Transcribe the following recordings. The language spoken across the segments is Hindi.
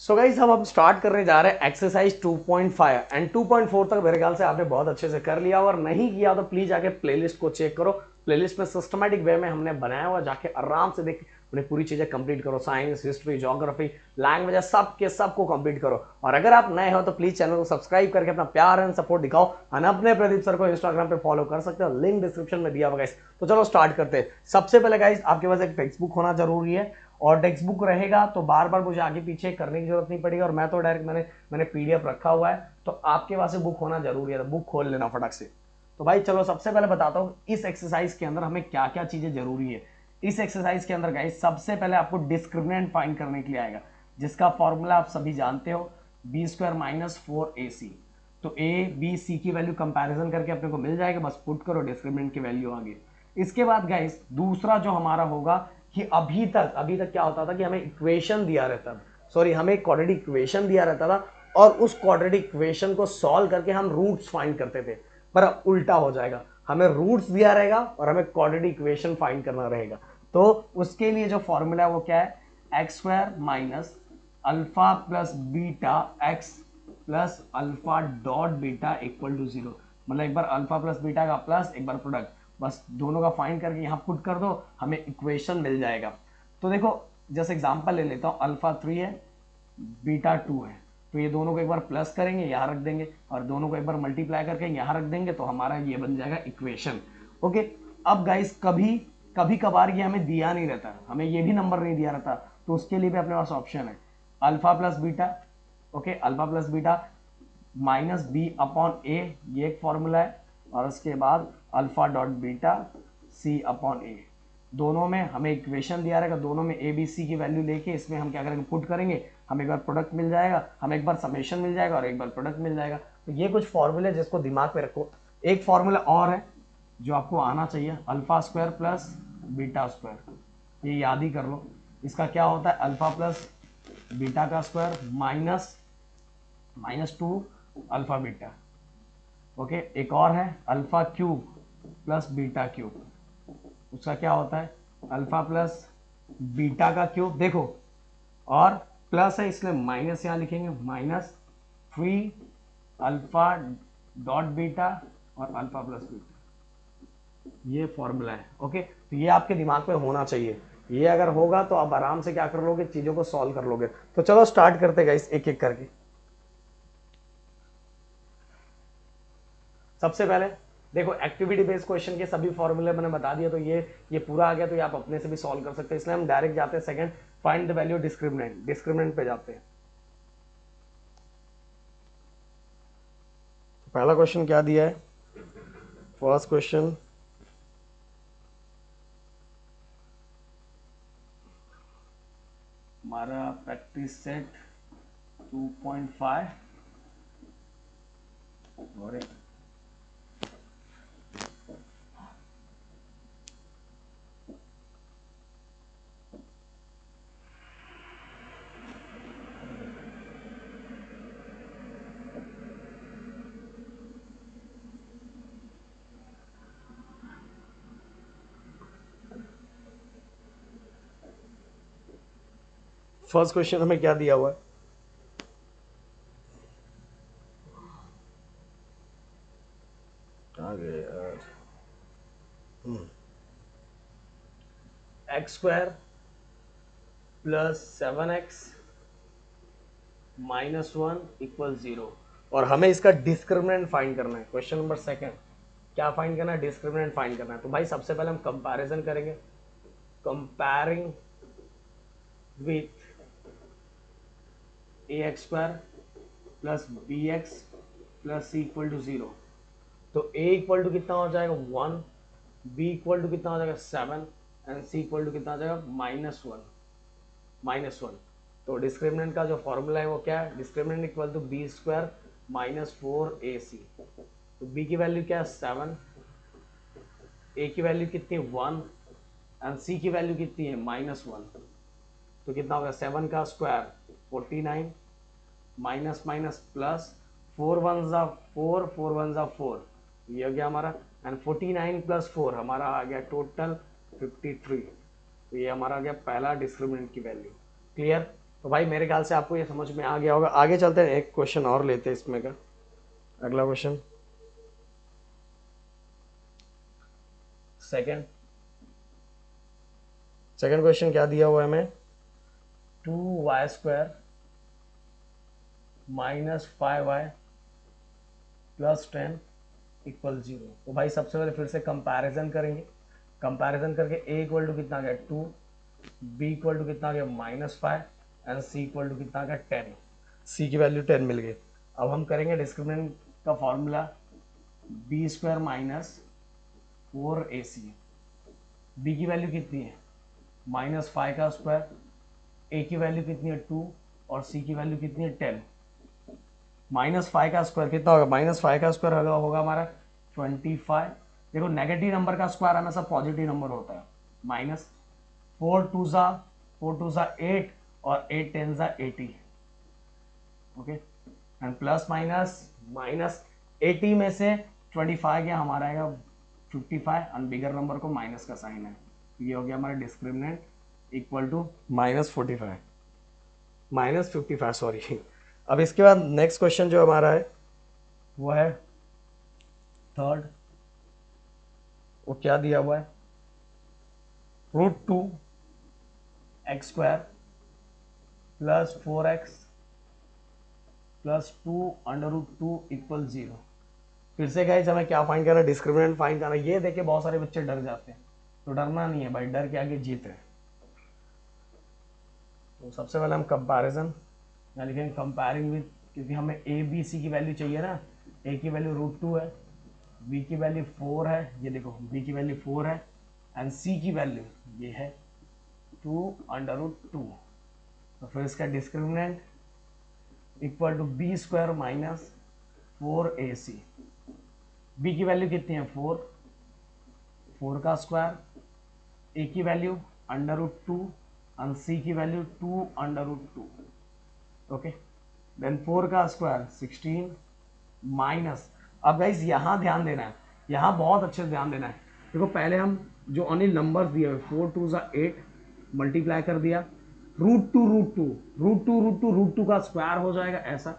सो गाइस अब हम स्टार्ट करने जा रहे हैं एक्सरसाइज 2.5 एंड 2.4 तक मेरे ख्याल से आपने बहुत अच्छे से कर लिया, और नहीं किया तो प्लीज आके प्लेलिस्ट को चेक करो। प्लेलिस्ट में सिस्टमैटिक वे में हमने बनाया हुआ, जाके आराम से देख उन्हें पूरी चीजें कंप्लीट करो। साइंस, हिस्ट्री, ज्योग्राफी, लैंग्वेज सब के सब को कंप्लीट करो। और अगर आप नए हो तो प्लीज चैनल को सब्सक्राइब करके अपना प्यार एंड सपोर्ट दिखाओ। और अपने प्रदीप सर को इंस्टाग्राम पे फॉलो कर सकते हो, लिंक डिस्क्रिप्शन में दिया हुआ गाइस। तो चलो स्टार्ट करते हैं। सबसे पहले गाइस आपके पास एक टेक्स्ट बुक होना जरूरी है, और टेक्स्ट बुक रहेगा तो बार बार मुझे आगे पीछे करने की जरूरत नहीं पड़ेगी। और मैं तो डायरेक्ट मैंने पीडीएफ रखा हुआ है, तो आपके पास बुक होना जरूरी है, तो बुक खोल लेना फटक से। तो भाई चलो सबसे पहले बताता हूँ इस एक्सरसाइज के अंदर हमें क्या क्या चीजें जरूरी है। इस एक्सरसाइज के अंदर गाइस सबसे पहले आपको डिस्क्रिमिनेंट फाइंड करने के लिए आएगा, जिसका फॉर्मूला आप सभी जानते हो, बी स्क्वायर माइनस 4ac। तो ए बी सी की वैल्यू कंपैरिजन करके अपने को मिल जाएगा, बस पुट करो डिस्क्रिमिनेंट की वैल्यू आगे। इसके बाद गाइस दूसरा जो हमारा होगा कि अभी तक क्या होता था कि हमें इक्वेशन दिया रहता था, सॉरी हमें एक क्वाड्रेटिक इक्वेशन दिया रहता था, और उस क्वाड्रेटिक इक्वेशन को सॉल्व करके हम रूट्स फाइंड करते थे। पर अब उल्टा हो जाएगा, हमें रूट्स दिया रहेगा और हमें क्वाड्रेटिक इक्वेशन फाइंड करना रहेगा। तो उसके लिए जो फॉर्मूला है वो क्या है, x square minus alpha plus beta x plus alpha dot beta equal to zero. मतलब एक बार अल्फा प्लस बीटा का प्लस, एक बार प्रोडक्ट, बस दोनों का फाइंड करके यहाँ पुट कर दो, हमें इक्वेशन मिल जाएगा। तो देखो जैसे एग्जांपल ले लेता हूँ, अल्फा 3 है, बीटा 2 है, तो ये दोनों को एक बार प्लस करेंगे यहाँ रख देंगे, और दोनों को एक बार मल्टीप्लाई करके यहाँ रख देंगे, तो हमारा ये बन जाएगा इक्वेशन। ओके। अब गाइस कभी कभी कभार ये हमें दिया नहीं रहता, हमें ये भी नंबर नहीं दिया रहता, तो उसके लिए भी अपने पास ऑप्शन है alpha plus beta. Okay, alpha plus beta minus B upon A, ये एक फॉर्मूला है। और उसके बाद alpha dot beta C upon A, दोनों में हमें इक्वेशन दिया रहेगा, दोनों में ए बी सी की वैल्यू लेके इसमें हम क्या करेंगे, पुट करेंगे, हमें एक बार प्रोडक्ट मिल जाएगा, हमें एक बार समेशन मिल जाएगा, और एक बार प्रोडक्ट मिल जाएगा। तो ये कुछ फॉर्मूले जिसको दिमाग में रखो। एक फॉर्मूला और है जो आपको आना चाहिए, alpha square plus beta square, ये याद ही कर लो। इसका क्या होता है, अल्फा प्लस बीटा का square minus 2 alpha beta. Okay, एक और है alpha cube plus beta cube, उसका क्या होता है, अल्फा प्लस बीटा का क्यूब, देखो और प्लस है इसलिए माइनस यहां लिखेंगे, माइनस 3 अल्फा डॉट बीटा और अल्फा प्लस बीटा, ये फॉर्मूला है। ओके, तो ये आपके दिमाग में होना चाहिए, ये अगर होगा तो आप आराम से क्या कर लोगे, चीजों को सॉल्व कर लोगे। तो चलो स्टार्ट करते गाइस एक एक करके। सबसे पहले देखो एक्टिविटी बेस्ड क्वेश्चन के सभी फॉर्मूले मैंने बता दिया, तो ये पूरा आ गया, तो ये आप अपने से भी सॉल्व कर सकते हैं, इसलिए हम डायरेक्ट जाते हैं second, find the value discriminant. Discriminant पे जाते हैं। पहला क्वेश्चन क्या दिया है, फर्स्ट क्वेश्चन हमारा प्रैक्टिस सेट 2.5 और फर्स्ट क्वेश्चन हमें क्या दिया हुआ है, आगे यार, x square plus 7x minus 1 equal 0, और हमें इसका डिस्क्रिमिनेंट फाइंड करना है। क्वेश्चन नंबर सेकंड क्या फाइंड करना है, डिस्क्रिमिनेंट फाइंड करना है। तो भाई सबसे पहले हम कंपैरिजन करेंगे, comparing with ax square plus bx plus c equal to 0। तो a इक्वल टू कितना हो जाएगा 1, b इक्वल टू कितना हो जाएगा 7, एंड c इक्वल टू कितना हो जाएगा माइनस 1। तो डिस्क्रिमिनेंट का जो फॉर्मूला है वो क्या है, discriminant equal to B square minus 4ac। तो b की वैल्यू क्या है 7, a की वैल्यू कितनी 1, एंड c की वैल्यू कितनी है -1। तो कितना होगा 7 का स्क्वायर 49 माइनस माइनस प्लस 4 1 जा 4, 4 1 जा 4, ये हो गया हमारा, एंड 49 प्लस 4 हमारा आ गया टोटल 53। तो ये हमारा आ गया पहला डिस्क्रिमिनेंट की वैल्यू। क्लियर। तो भाई मेरे ख्याल से आपको ये समझ में आ गया होगा। आगे चलते हैं, एक क्वेश्चन और लेते हैं इसमें का। अगला क्वेश्चन सेकंड क्वेश्चन क्या दिया हुआ है हमें, 2y² minus 5y plus 10 equal 0। तो भाई सबसे पहले फिर से कंपैरिजन करेंगे। कंपैरिजन करके a इक्वल टू कितना आ गया 2, b इक्वल टू कितना आ गया -5 एंड c इक्वल टू कितना आ गया 10। c की वैल्यू 10 मिल गई। अब हम करेंगे डिस्क्रिमिनेंट का formula b² minus 4ac। b की वैल्यू कितनी है -5 का स्क्वायर, a की वैल्यू कितनी है 2 और c की वैल्यू कितनी है 10। -5 का स्क्वायर कितना होगा, -5 का स्क्वायर होगा हमारा 25। देखो नेगेटिव नंबर का स्क्वायर हमेशा पॉजिटिव नंबर होता है। माइनस 4 2 ज़ा 8 और 8 10 ज़ा 80। ओके एंड प्लस माइनस 80 में से 25 गया हमारा आएगा 55 और बिगर नंबर को माइनस का साइन है। ये हो गया हमारा डिस्क्रिमिनेंट इक्वल टू -55 सॉरी। अब इसके बाद नेक्स्ट क्वेश्चन जो हमारा है वो है थर्ड। वो क्या दिया हुआ है, √2x² plus 4x plus 2√2 equal 0। फिर से गाइस हमें क्या फाइंड करना है, डिस्क्रिमिनेंट फाइंड करना है। ये देखे बहुत सारे बच्चे डर जाते हैं, तो डरना नहीं है भाई, डर के आगे जीत है। तो सबसे पहले हम कंपैरिजन या लिखेंगे कंपेयरिंग विद, क्योंकि हमें a b c की वैल्यू चाहिए ना। a की वैल्यू √2 है, b की वैल्यू 4 है, ये देखो b की वैल्यू 4 है एंड c की वैल्यू ये है 2√2। तो फिर इसका discriminant equal to b² minus 4ac। b की वैल्यू कितनी है 4 का स्क्वायर, a की वैल्यू √2 और c की वैल्यू 2√2। ओके देन 4 का स्क्वायर 16 माइनस। अब गाइस यहाँ ध्यान देना है, यहाँ बहुत अच्छे से ध्यान देना है। देखो पहले हम जो अनिल नंबर्स दिए हुए 4 2 ज़ा 8 मल्टीप्लाई कर दिया, √2 का स्क्वायर हो जाएगा ऐसा,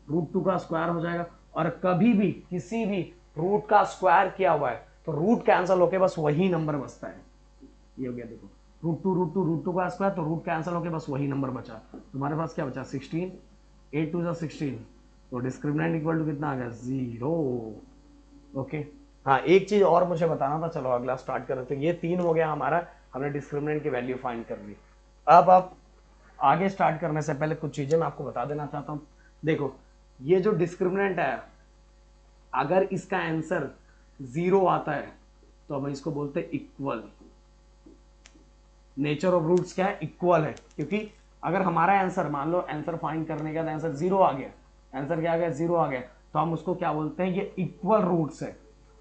√2 का स्क्वायर हो जाएगा। और कभी भी किसी भी रूट का स्क्वायर किया हुआ है तो रूट कैंसिल होके बस वही नंबर बचता है। ये हो गया देखो √2 का स्क्वायर, तो रूट कैंसिल होके बस वही नंबर बचा। तुम्हारे पास क्या बचा 16, 8 2 ज़ा 16, तो डिस्क्रिमिनेंट इक्वल टू कितना आ गया 0। ओके हाँ एक चीज और मुझे बताना था, चलो अगला स्टार्ट करें। तो ये 3 हो गया हमारा, हमने डिस्क्रिमिनेंट की वैल्यू फाइंड कर ली। अब आप आगे स्टार्ट करने से पहले कुछ चीजें मैं आपको बता देना चाहता हूँ। देखो ये जो डिस्क्रिमिनेंट है, अगर इसका आंसर 0 आता है तो हम इसको बोलते हैं इक्वल। नेचर ऑफ रूट्स क्या है, इक्वल है। क्योंकि अगर हमारा आंसर मान लो आंसर फाइंड करने का आंसर 0 आ गया, आंसर क्या आ गया 0 आ गया, तो हम उसको क्या बोलते हैं, ये इक्वल रूट्स है।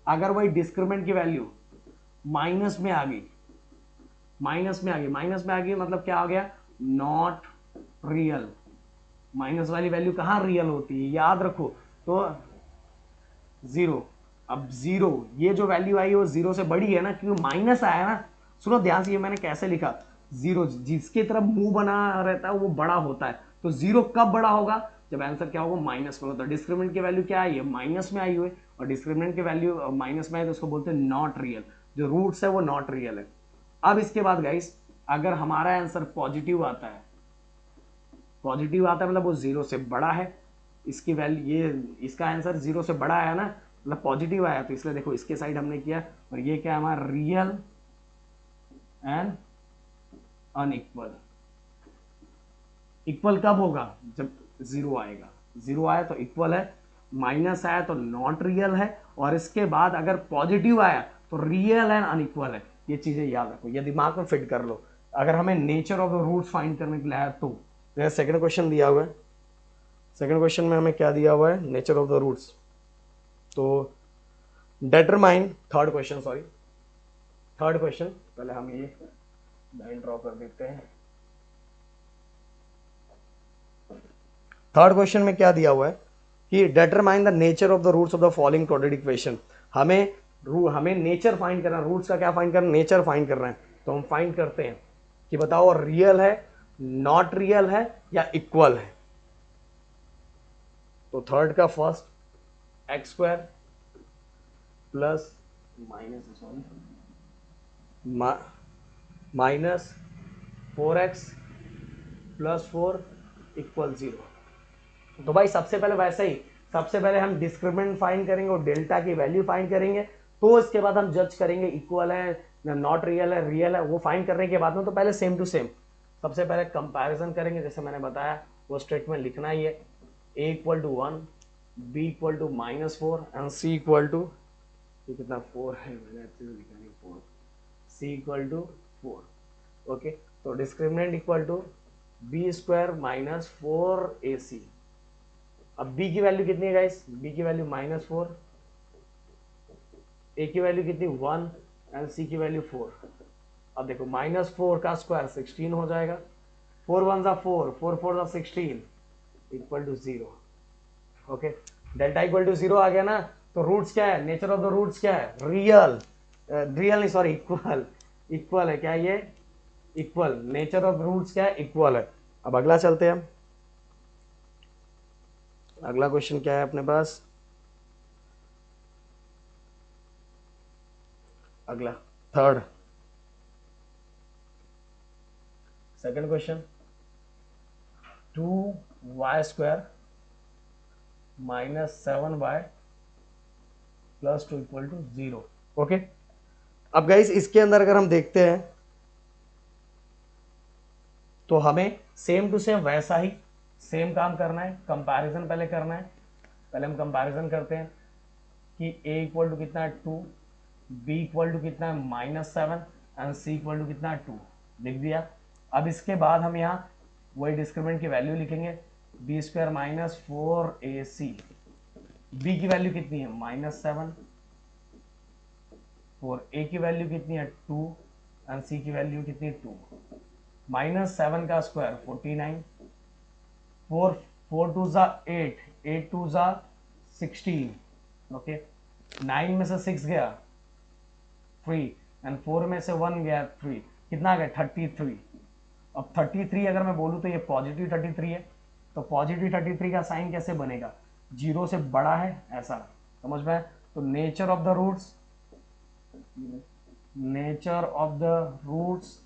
अगर वही डिस्क्रिमिनेंट की वैल्यू माइनस में आ गई, माइनस में आ गई मतलब क्या आ गया, नॉट रियल। माइनस वाली वैल्यू कहाँ रियल होती है, याद रखो। तो 0, अब 0 ये जो वैल्यू आई है वो 0 से बड़ी है ना, क्योंकि माइनस आया ना। सुनो ध्यान से, ये मैंने कैसे लिखा, 0 जिसकी तरफ मुंह बना रहता है वो बड़ा होता है। तो 0 कब बड़ा होगा, जब आंसर क्या होगा माइनस में होता है। डिस्क्रिमिनेंट की वैल्यू क्या आई है, माइनस में आई हुई, और डिस्क्रिमिनेंट की वैल्यू माइनस में आई तो उसको बोलते हैं नॉट रियल। जो रूट्स है वो नॉट रियल है। अब इसके बाद गाइस अगर हमारा आंसर पॉजिटिव आता है, मतलब वो 0 से बड़ा है, इसकी वैल्यू ये इसका आंसर 0 से बड़ा आया ना, मतलब पॉजिटिव आया, तो इसलिए देखो इसके साइड हमने किया। और ये क्या है हमारा, रियल एंड अनइक्वल। इक्वल कब होगा, जब 0 आएगा। 0 आया तो इक्वल है, माइनस आया तो नॉट रियल है, और इसके बाद अगर पॉजिटिव आया तो रियल एंड अनइक्वल है। ये चीजें याद रखो, ये दिमाग में फिट कर लो। अगर हमें nature of the roots find करने के लिए है तो सेकंड क्वेश्चन दिया हुआ है। सेकंड क्वेश्चन में हमें क्या दिया हुआ है, नेचर ऑफ द रूट्स। तो डिटरमाइन, थर्ड क्वेश्चन पहले हम ये लाइन ड्रॉ कर देते हैं। थर्ड क्वेश्चन में क्या दिया हुआ है कि determine the nature of the roots of the following quadratic equation. हमें नेचर फाइंड करना, रूट्स का क्या फाइंड करना, नेचर फाइंड करना है। तो हम फाइंड करते हैं कि बताओ रियल है नॉट रियल है या इक्वल है। तो थर्ड का first x square plus minus 4x plus 4 equal 0। तो भाई सबसे पहले वैसे ही, सबसे पहले हम डिस्क्रिमिनेंट फाइंड करेंगे और डेल्टा की वैल्यू फाइंड करेंगे, तो इसके बाद हम जज करेंगे इक्वल है नॉट रियल है रियल है। वो फाइंड करने के बाद में तो पहले सेम टू सेम सबसे पहले कंपैरिजन करेंगे, जैसे मैंने बताया वो स्टेटमेंट लिखना ही है। a equal to 1, b equal to -4 and c equal to, ये कितना 4 है, मैंने अच्छे से लिखा नहीं 4, c इक्वल टू 4। ओके, तो discriminant equal to b square minus 4ac। अब b की वैल्यू कितनी है गाइस, b की वैल्यू -4, a की वैल्यू कितनी 1 एंड c की वैल्यू 4। अब देखो -4 का स्क्वायर 16 हो जाएगा, 4 1 जा 4, 4 4 जा 16 equal to 0। Okay, delta equal to 0 आ गया ना, तो रूट्स क्या है, नेचर ऑफ द रूट्स क्या है, रियल, रियल नहीं सॉरी इक्वल, इक्वल है क्या ये, इक्वल, नेचर ऑफ रूट्स क्या है, इक्वल है। अब अगला चलते हैं हम, अगला क्वेश्चन क्या है अपने पास, अगला third second question, 2y square minus 7y plus 2 equal to 0। Okay, अब गाइस इसके अंदर अगर हम देखते हैं तो हमें सेम टू सेम वैसा ही सेम काम करना है, कंपैरिजन पहले करना है। पहले हम कंपैरिजन करते हैं कि a इक्वल टू कितना है 2, b इक्वल टू कितना है -7 एंड c इक्वल टू कितना है 2, लिख दिया। अब इसके बाद हम यहाँ वही डिस्क्रिमिनेंट की वैल्यू लिखेंगे, b square minus 4ac, b की वैल्यू कितनी है -7, और a की वैल्यू कितनी है 2 एंड c की वैल्यू कितनी है 2। -7 का स्क्वायर 49, 4 2 जा 8, 8 2 जा 16, ओके, 9 में से 6 गया 3 एंड 4 में से 1 गया 3, कितना आ गया 33। अब 33 अगर मैं बोलूँ तो ये पॉजिटिव 33 है, तो पॉजिटिव 33 का साइन कैसे बनेगा, 0 से बड़ा है ऐसा, समझ में। तो nature of the roots, nature of the roots,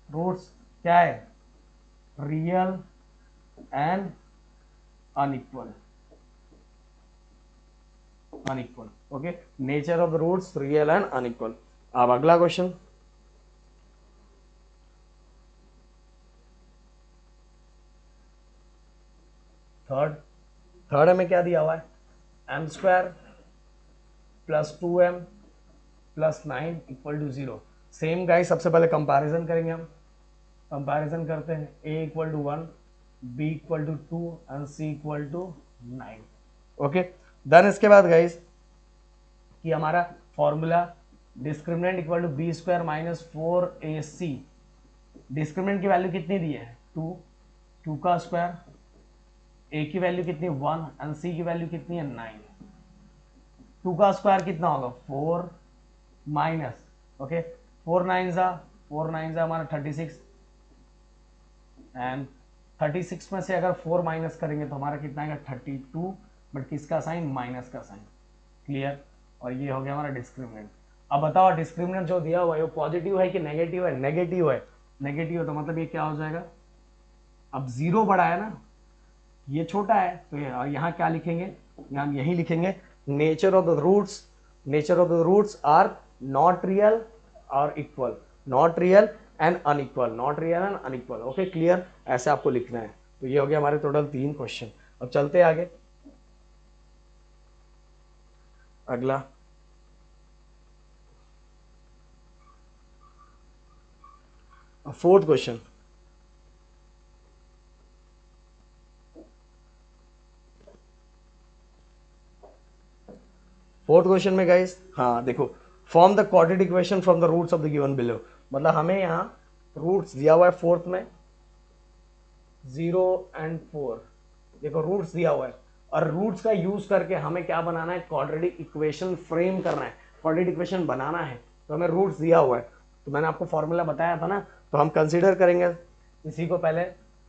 roots क्या है, real and unequal, unequal. Okay, nature of the roots real and unequal. अब अगला क्वेश्चन, थर्ड में क्या दिया हुआ है, m square plus 2m plus 9 equal to 0। Same guys सबसे पहले कंपैरिजन करेंगे हम, कंपैरिजन करते हैं, a equal to 1, b equal to 2 and c equal to 9। Okay, then इसके बाद गाइस कि हमारा formula discriminant equal to b square minus 4ac, discriminant की वैल्यू कितनी दी है 2, 2 का स्क्वायर, a की वैल्यू कितनी 1 एंड c की वैल्यू कितनी है 9। 2 का स्क्वायर कितना होगा 4 माइनस, ओके, 4 9 जा हमारा 36 एंड 36 में से अगर 4 माइनस करेंगे तो हमारा कितना आएगा 32, बट किसका साइन, माइनस का साइन, क्लियर। और ये हो गया हमारा डिस्क्रिमिनेंट। अब बताओ डिस्क्रिमिनेंट जो दिया हुआ है वो पॉजिटिव है कि नेगेटिव है, नेगेटिव है, नेगेटिव है तो मतलब ये क्या हो जाएगा, अब 0 बड़ा है ना, ये छोटा है, तो यहाँ क्या लिखेंगे, यहाँ यही लिखेंगे, nature of the roots, nature of the roots are not real और equal, not real and unequal, not real and unequal. Okay, clear, ऐसे आपको लिखना है। तो ये हो गया हमारे टोटल 3 क्वेश्चन। अब चलते हैं आगे, अगला फोर्थ क्वेश्चन, फोर्थ क्वेश्चन में गाइस, हाँ देखो, form the quadratic equation from the roots of the given below. मतलब हमें यहाँ रूट्स दिया हुआ है फोर्थ में 0 एंड 4, देखो रूट्स दिया हुआ है, और रूट्स का यूज करके हमें क्या बनाना है, क्वाड्रेटिक इक्वेशन फ्रेम करना है, क्वाड्रेटिक इक्वेशन बनाना है। तो हमें रूट्स दिया हुआ है, तो मैंने आपको फॉर्मूला बताया था ना, तो हम कंसीडर करेंगे इसी को पहले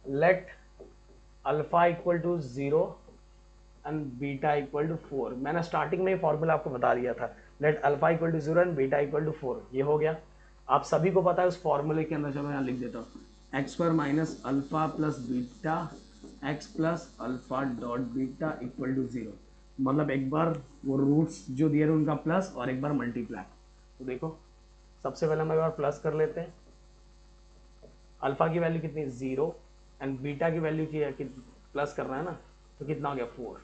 let alpha equal to 0 and beta equal to 4, मैंने स्टार्टिंग में फॉर्मूला आपको बता दिया था, let alpha equal to 0 and beta equal to 4, ये हो गया। आप सभी को पता है उस फॉर्मूले के अंदर, चलो यहाँ लिख देता हूँ, x square minus alpha plus beta x plus alpha dot beta equal to 0, मतलब एक बार वो रूट्स जो दिए थे उनका प्लस और एक बार मल्टीप्लाई। तो देखो सबसे पहले हम एक बार प्लस कर लेते हैं, अल्फा की वैल्यू कितनी 0 एंड बीटा की वैल्यू की है कि प्लस करना है ना, तो कितना हो गया 4,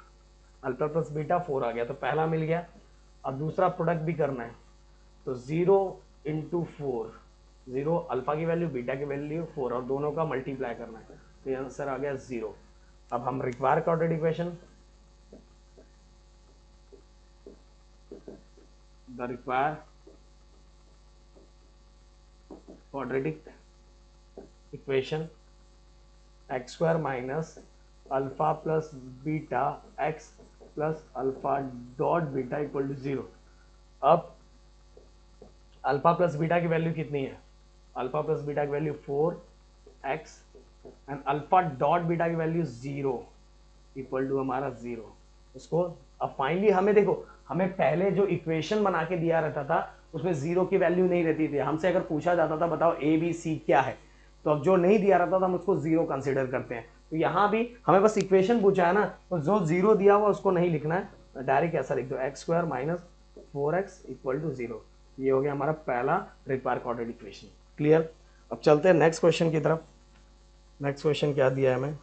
अल्फा प्लस बीटा 4 आ गया, तो पहला मिल गया। अब दूसरा प्रोडक्ट भी करना है, तो 0 इंटू 4, 0 अल्फा की वैल्यू बीटा की वैल्यू 4 और दोनों का मल्टीप्लाई करना है, तो ये आंसर आ गया 0। अब हम require quadratic equation, the require quadratic equation x square minus alpha plus beta x plus alpha dot beta equal to 0। अब अल्फा प्लस बीटा की वैल्यू कितनी है, अल्फा प्लस बीटा की value 4x and alpha dot beta की वैल्यू 0 इक्वल टू हमारा 0। उसको अब फाइनली हमें देखो, हमें पहले जो इक्वेशन बना के दिया रहता था उसमें 0 की वैल्यू नहीं रहती थी, हमसे अगर पूछा जाता था बताओ ए बी सी क्या है, तो अब जो नहीं दिया रहता था हम उसको 0 कंसिडर करते हैं। तो यहाँ भी हमें बस इक्वेशन पूछा है ना, तो जो 0 दिया हुआ उसको नहीं लिखना है, डायरेक्ट ऐसा लिख दो x square minus 4x equal to 0। ये हो गया हमारा पहला रिक्वायर क्वाड्रेटिक इक्वेशन। क्लियर। अब चलते हैं नेक्स्ट क्वेश्चन की तरफ। नेक्स्ट क्वेश्चन क्या दिया है हमें,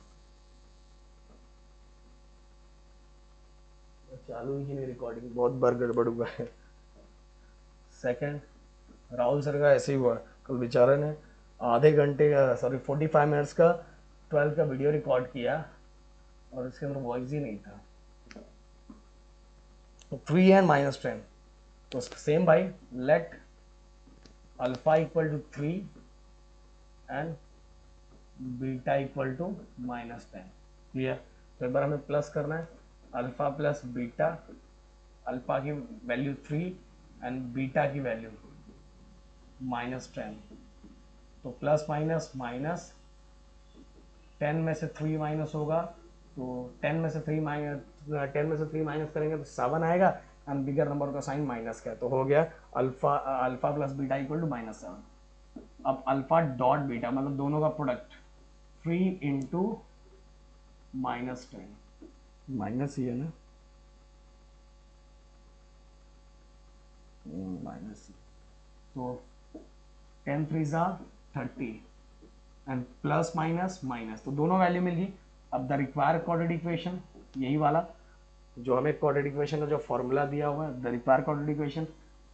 चालू ही नहीं रिकॉर्डिंग, बहुत बार गड़बड़ हुआ है। सेकंड, राहुल सर का ऐसे ही हुआ, कल बेचारे ने आधे घंटे का, सॉरी 45 मिनट्स का 12 का वीडियो रिकॉर्ड किया और इसके अंदर वॉइस ही नहीं था। 3 एंड माइनस 10, तो सेम भाई, let alpha equal to 3 and beta equal to minus 10। Clear. तो एक बार हमें प्लस करना है, अल्फा प्लस बीटा, अल्फा की वैल्यू 3 एंड बीटा की वैल्यू माइनस 10, तो प्लस माइनस माइनस, 10 में से 3 माइनस होगा, तो 10 में से 3 माइनस करेंगे तो 7 आएगा एंड बिगर नंबर का साइन माइनस का है, तो हो गया alpha plus beta equal to minus 7। अब अल्फा डॉट बीटा मतलब दोनों का प्रोडक्ट 3 इंटू माइनस 10, माइनस ही है ना, माइनस, तो 10 3 जा 30 एंड प्लस माइनस माइनस, तो दोनों वैल्यू मिल गई। अब द रिक्वायर क्वाड्रेटिक इक्वेशन, यही वाला जो हमें क्वाड्रेटिक इक्वेशन का जो फॉर्मूला दिया हुआ है, the require quadratic equation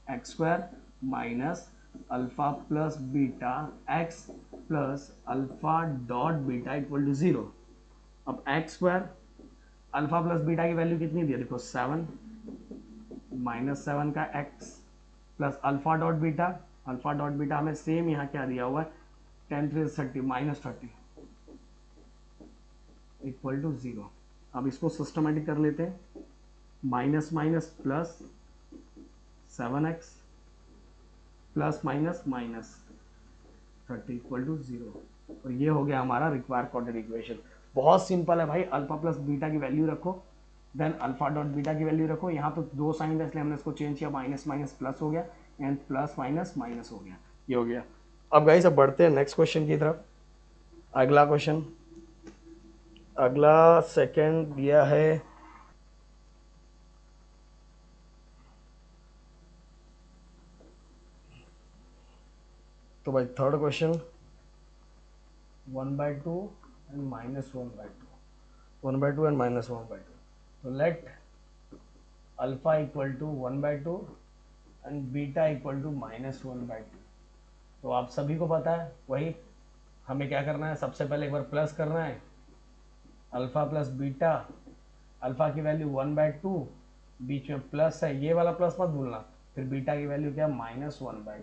x square minus alpha plus beta x plus alpha dot beta equal to 0। अब x square, alpha plus beta की वैल्यू कितनी दी है, देखो 7 माइनस 7 का x plus alpha dot beta, alpha dot beta हमें सेम यहाँ क्या दिया हुआ है 10 3 30 माइनस 30 इक्वल टू 0। अब इसको सिस्टमेटिक कर लेते हैं, minus minus plus 7x plus minus minus 30 equal to 0, और ये हो गया हमारा रिक्वायर क्वाड्रेटिक इक्वेशन। बहुत सिंपल है भाई, अल्फा प्लस बीटा की वैल्यू रखो, देन अल्फा डॉट बीटा की वैल्यू रखो, यहाँ तो दो साइन है इसलिए हमने इसको चेंज किया, माइनस माइनस प्लस हो गया एंड प्लस माइनस माइनस हो गया, ये हो गया। अब गाइस अब बढ़ते हैं नेक्स्ट क्वेश्चन की तरफ। अगला क्वेश्चन, अगला सेकंड दिया है तो भाई third question 1/2 and minus 1/2, 1/2 and minus 1/2, तो let alpha equal to 1/2 and beta equal to minus 1/2। तो आप सभी को पता है वही, हमें क्या करना है, सबसे पहले एक बार प्लस करना है, अल्फा प्लस बीटा, अल्फा की वैल्यू 1/2, बीच में प्लस है, ये वाला प्लस मत भूलना, फिर बीटा की वैल्यू क्या माइनस 1/2,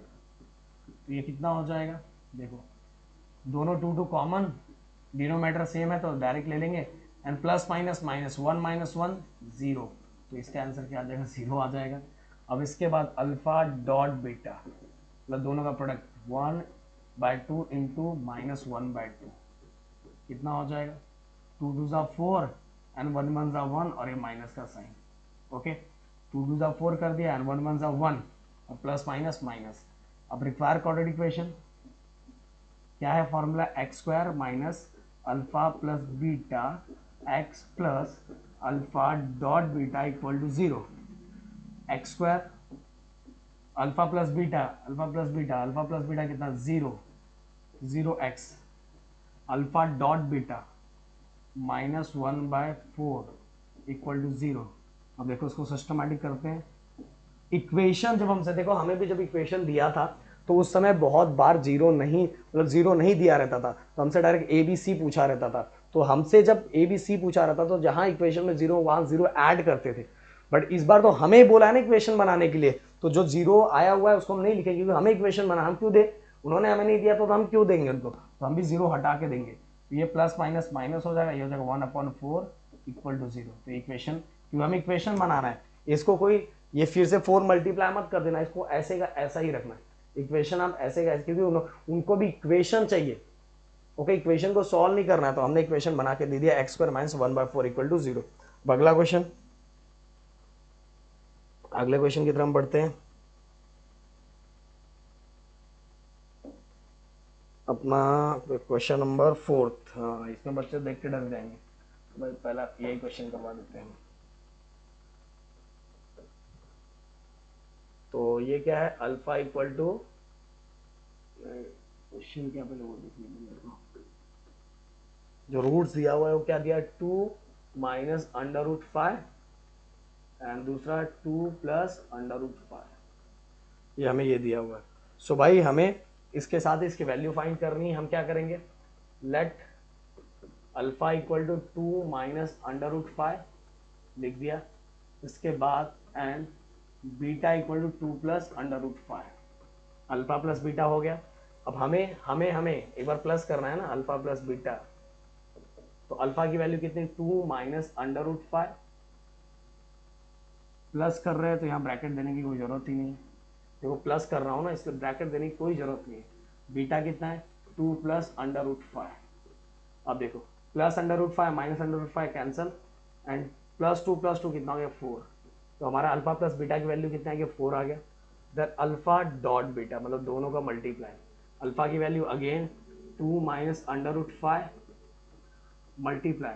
तो ये कितना हो जाएगा, देखो दोनों 2 2 कॉमन, डिनोमीटर सेम है तो डायरेक्ट ले लेंगे, and plus minus minus 1 minus 1 0, तो इसका आंसर क्या आ जाएगा 0 आ जाएगा। अब इसके बाद अल्फा डॉट बीटा मतलब दोनों का प्रोडक्ट 1 बाई टू इंटू -1/2 कितना हो जाएगा, 2 2 ज़ा 4 एंड 1 1 ज़ा 1 और ये माइनस का साइन। ओके, 2 2 ज़ा 4 कर दिया एंड 1 1 ज़ा 1 और प्लस माइनस माइनस। अब रिक्वायर क्वाड्रेटिक इक्वेशन क्या है, formula x square minus alpha plus beta x plus alpha dot beta equal to 0। X square alpha plus beta, alpha plus beta, alpha plus beta कितना 0, 0x alpha dot beta -1/4 equal to 0। अब देखो इसको सिस्टमैटिक करते हैं। इक्वेशन जब हमसे, देखो हमें भी जब इक्वेशन दिया था तो उस समय बहुत बार जीरो नहीं, मतलब जीरो नहीं दिया रहता था, तो हमसे डायरेक्ट ए बी सी पूछा रहता था। तो हमसे जब ए बी सी पूछा रहता तो जहां इक्वेशन में जीरो वहां जीरो ऐड करते थे। बट इस बार तो हमें बोला है ना इक्वेशन बनाने के लिए, तो जो जीरो आया हुआ है उसको हम नहीं लिखेंगे क्योंकि हमें इक्वेशन बना, हम क्यों दे, उन्होंने हमें नहीं दिया तो हम क्यों देंगे उनको, तो हम भी जीरो हटा के देंगे। तो ये प्लस माइनस माइनस हो जाएगा, ये हो जाएगा 1/4 इक्वल टू 0। तो इक्वेशन, क्योंकि हमें इक्वेशन बनाना है, इसको कोई ये फिर से 4 मल्टीप्लाई मत कर देना, इसको ऐसे का ऐसा ही रखना है। इक्वेशन आप ऐसे का ऐसे, क्योंकि उनको भी इक्वेशन चाहिए। ओके, इक्वेशन को सॉल्व नहीं करना है, तो हमने इक्वेशन बना के दे दिया x² - 1/4 इक्वल टू 0। अगला क्वेश्चन, अगले क्वेश्चन की तरफ हम बढ़ते हैं। अपना क्वेश्चन नंबर 4। हाँ, इसमें बच्चे देख के डर जाएंगे, तो भाई पहला यही क्वेश्चन करवा देते हैं। तो ये क्या है, अल्फा इक्वल टू, क्वेश्चन क्या पहले वो देखने को, जो रूट्स दिया हुआ है वो क्या दिया, 2 माइनस √5 एंड दूसरा 2 प्लस √5, ये हमें ये दिया हुआ है। सो भाई हमें इसके साथ इसकी वैल्यू फाइंड करनी है। हम क्या करेंगे, let alpha equal to 2 minus √5 लिख दिया, इसके बाद and beta equal to 2 plus √5, alpha plus beta हो गया। अब हमें हमें हमें एक बार प्लस करना है ना, अल्फा प्लस बीटा, तो अल्फा की वैल्यू कितनी, 2 माइनस √5, प्लस कर रहे हैं तो यहाँ ब्रैकेट देने की कोई जरूरत ही नहीं है, देखो प्लस कर रहा हूँ ना, इसलिए ब्रैकेट देने की कोई जरूरत नहीं है। बीटा कितना है, 2 प्लस √5। अब देखो प्लस √5 माइनस √5 कैंसल एंड +2 कितना हो गया, 4। तो हमारा अल्फा प्लस बीटा की वैल्यू कितना है कि 4 आ गया। देन अल्फा डॉट बीटा, मतलब दोनों का मल्टीप्लाई, अल्फा की value again 2 minus √5 multiply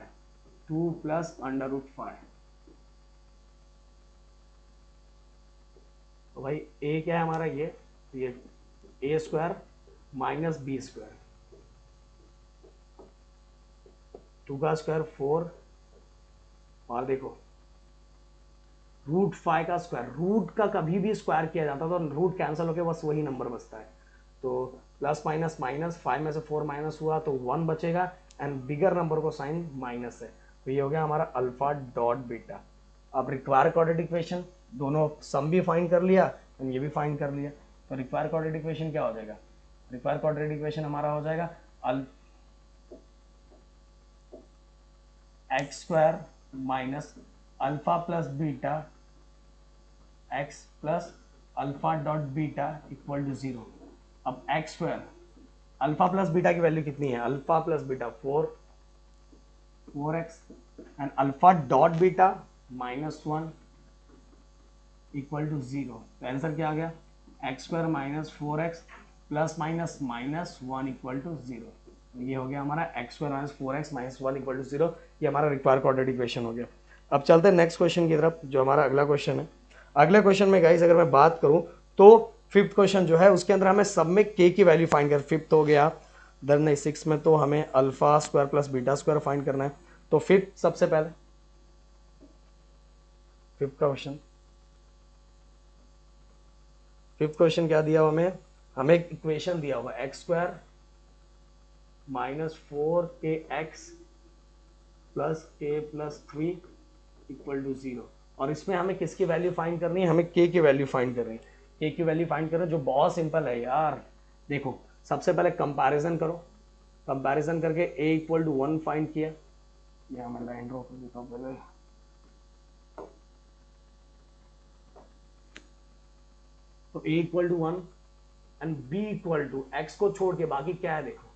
2 plus √5। तो भाई ए क्या है हमारा, ये a² माइनस b², 2 का स्क्वायर 4, और देखो √5 का स्क्वायर, रूट का कभी भी स्क्वायर किया जाता है तो रूट कैंसिल होकर बस वही नंबर बचता है। तो प्लस माइनस माइनस, 5 में से 4 माइनस हुआ तो 1 बचेगा एंड बिगर नंबर को साइन माइनस है। तो ये हो गया हमारा अल्फा डॉट बीटा। अब रिक्वायर क्वाड्रेटिक इक्वेशन, दोनों सम भी फाइंड कर लिया एंड ये भी फाइंड कर लिया। तो रिक्वायर क्वाड्रेटिक इक्वेशन क्या हो जाएगा, रिक्वायर क्वाड्रेटिक इक्वेशन हमारा हो जाएगा x² minus alpha plus beta x plus alpha dot beta equal to 0। अब x², अल्फा प्लस बीटा की वैल्यू कितनी है, alpha plus beta 4x and alpha dot beta -1 equal to 0। तो आंसर क्या आ गया, x² minus 4x plus minus -1 equal to 0। ये हो गया हमारा x² minus 4x minus 1 equal to 0। ये हमारा रिक्वायर क्वाड्रेटिक इक्वेशन हो गया। अब चलते हैं नेक्स्ट क्वेश्चन की तरफ, जो हमारा अगला क्वेश्चन है। अगले क्वेश्चन में गाइस अगर मैं बात करूं तो 5th क्वेश्चन जो है उसके अंदर हमें सब में k की वैल्यू फाइंड कर, 5th हो गया, देन नहीं 6 में तो हमें alpha square plus beta square find करना है। तो 5th सबसे पहले 5th का क्वेश्चन, 5th क्वेश्चन क्या दिया हुआ हमें एक इक्वेशन दिया हुआ x² minus 4kx plus k plus 3 equal to 0। और इसमें हमें किसकी वैल्यू फाइंड करनी है, हमें k की वैल्यू फाइंड करनी है। k की वैल्यू फाइंड करो, जो बहुत सिंपल है यार। देखो सबसे पहले कंपैरिजन करो, कंपैरिजन करके a इक्वल टू 1 फाइंड किया, यहाँ मैं लाइन ड्रॉ कर देता हूँ पहले। तो a equal to 1 and b equal to x को छोड़ के बाकी क्या है देखो,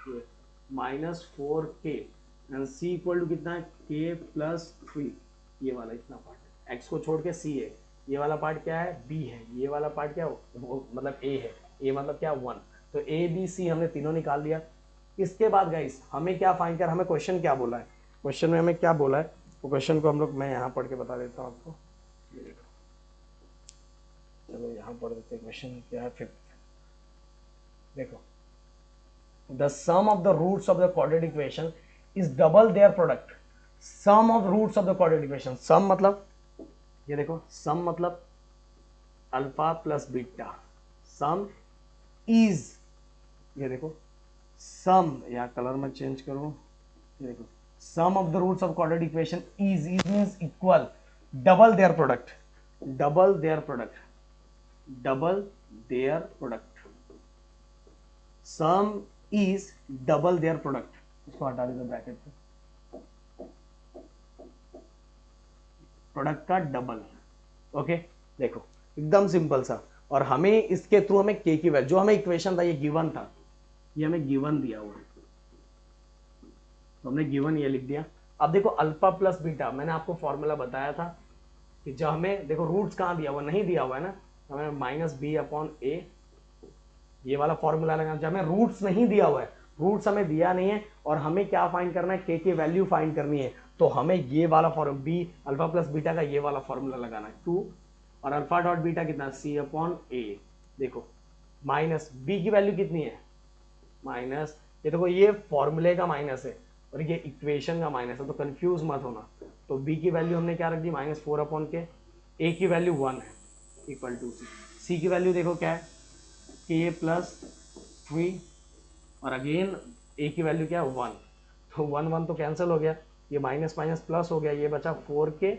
ये -4k and c equal to कितना है k प्लस 3, ये वाला इतना पार्ट है, x को छोड़ के c है, ये वाला पार्ट क्या है b है, ये वाला पार्ट क्या वो मतलब a है, a मतलब क्या 1, तो a b c हमने तीनों निकाल लिया। इसके बाद गाइस हमें क्या फाइंड कर, हमें क्वेश्चन क्या बोला है, क्वेश्चन में हमें क्या बोला है, वो क्वेश्चन को हम लोग, मैं यहाँ पढ़ के बता देता हूँ आपको, ये देखो, चलो यहाँ पढ़ देते हैं क्वेश्चन क्या है। फिफ्थ देखो, the sum of the roots of the quadratic equation is double their product, sum of roots of the quadratic equation, sum मतलब ये देखो, सम मतलब alpha plus beta, sum is, ये देखो सम, या कलर में चेंज करूं, ये देखो sum of the roots of quadratic equation is means equal double their product, double their product, double their product, sum is double their product, इसको हटा दीजिए ब्रैकेट पे, प्रोडक्ट का डबल। ओके देखो एकदम सिंपल सा, और हमें इसके थ्रू हमें k की वैल्यू, जो हमें इक्वेशन था ये गिवन था, ये हमें गिवन दिया हुआ है, तो हमने गिवन ये लिख दिया। अब देखो अल्फा प्लस बीटा, मैंने आपको फॉर्मूला बताया था कि जब हमें देखो रूट्स कहाँ दिया हुआ, नहीं दिया हुआ है ना, तो हमें -b/a ये वाला फॉर्मूला लगाना। जब हमें रूट्स नहीं दिया हुआ है, रूट्स हमें दिया नहीं है, और हमें क्या फाइंड करना है, k की वैल्यू फाइंड करनी है, तो हमें ये वाला formula b alpha plus beta का ये वाला फॉर्मूला लगाना है 2, और अल्फा डॉट बीटा कितना c/a, देखो माइनस b की वैल्यू कितनी है माइनस, ये देखो ये फॉर्मूले का माइनस है और ये इक्वेशन का माइनस है, तो कंफ्यूज मत होना। तो b की वैल्यू हमने क्या रख दी -4/k, a की वैल्यू 1 है इक्वल टू c की वैल्यू देखो क्या है k प्लस 3, और अगेन a की वैल्यू क्या है 1, तो 1 तो कैंसिल हो गया, ये माइनस माइनस प्लस हो गया, ये बचा 4k,